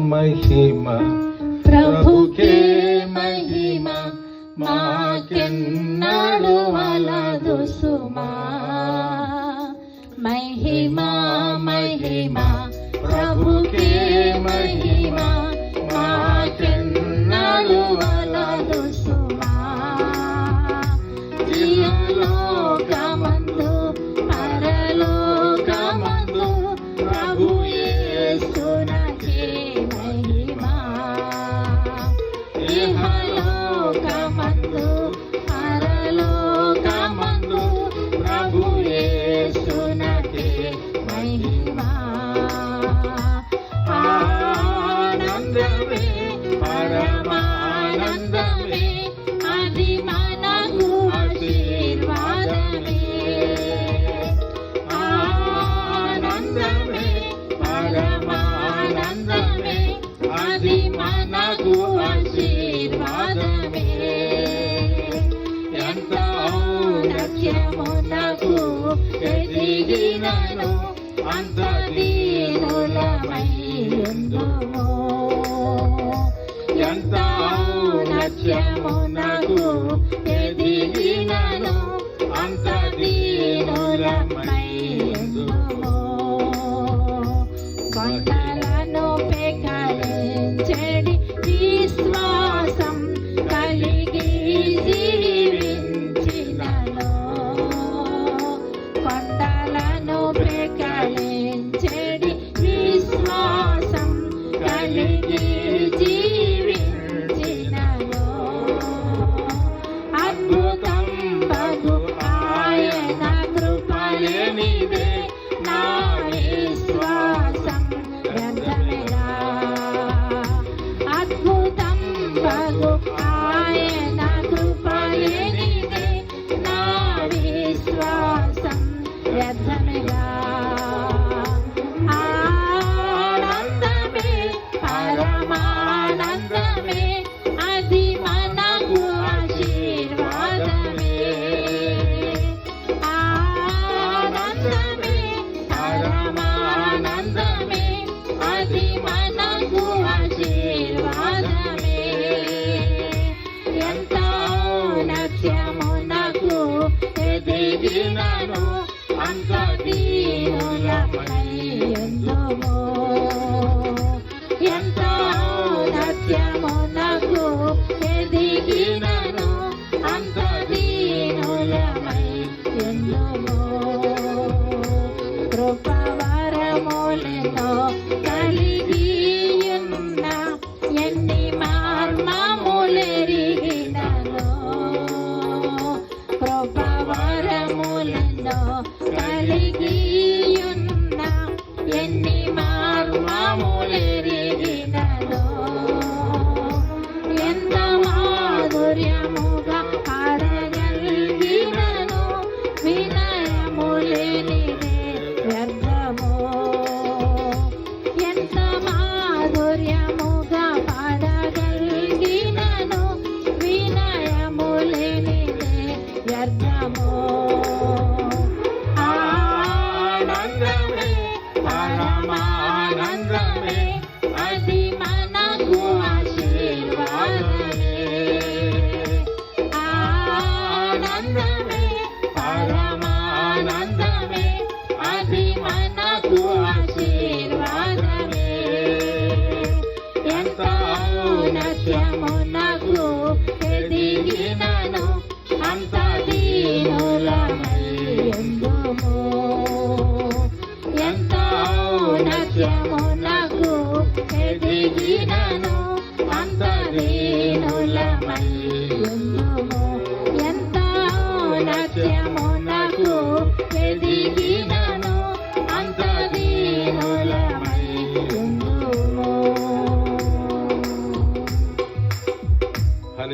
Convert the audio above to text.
మహిమ ప్రభుకే మహిమ మాకెన్నడు వలదు సుమా మహిమ మహిమ ప్రభుకే మహిమ మాకెన్నడు వలదు సుమా ఇహలోకమందు పరలోకమందు ప్రభు యేసునకే మహిమ ఇహలోకమందు పరలోకమందు ప్రభు యేసునకే మహిమ ఆనందమే పరమానందమే అది మనకు ఆశీర్వాదమే ఆనందమే పరమానందమే అది మనకు ఆశీర్వాదమే ఎంత ఔన్నత్యమునకు ఎదిగినను అంత దీనులమై ఉందుము ఎంత ఔన్నత్యమునకు ఎదిగినను అంత దీనులమై ఉందుము కొండలను పెకలించెడి విశ్వాసం కలిగి జీవించినను కొండలను పెకలించెడి విశ్వాసం కలిగి జీవించినను అద్భుతం బగు ఆయన కృపలేనిదే నా విశ్వాసం వ్యర్థమేగా అద్భుతం బగు ఆయన కృపలేనిదే నా విశ్వాసం వ్యర్థమేగా ఆనందమే పరమానందమే అది మనకు ఆశీర్వాదమే ఆనందమే పరమానందమే అది మనకు ఆశీర్వాదమే ఎంత ఔన్నత్యమునకు ఎదిగినను అంత దీనులమై ఉందుము ఎంత ఔన్నత్యమునకు ఎదిగినను అంత దీనులమై ఉందుము కృపవరములెన్నో కలిగి ఉన్న ఎన్ని మర్మములెరిగినను కృపవరములెన్నో కలిగి ఉన్న ఎన్ని మర్మములెరిగినను ఎంత మాధుర్యముగా పాడగలిగినను వినయములేనిదే వ్యర్థము ఎంత మాధుర్యముగా పాడగలిగినను వినయములేనిదే వ్యర్థము ఆనందమే పరమానందమే అది మనకు ఆశీర్వాదమే ఆనందమే పరమానందమే అది మనకు ఆశీర్వాదమే ఎంత ఔన్నత్యమునకు ఎదిగినను అంత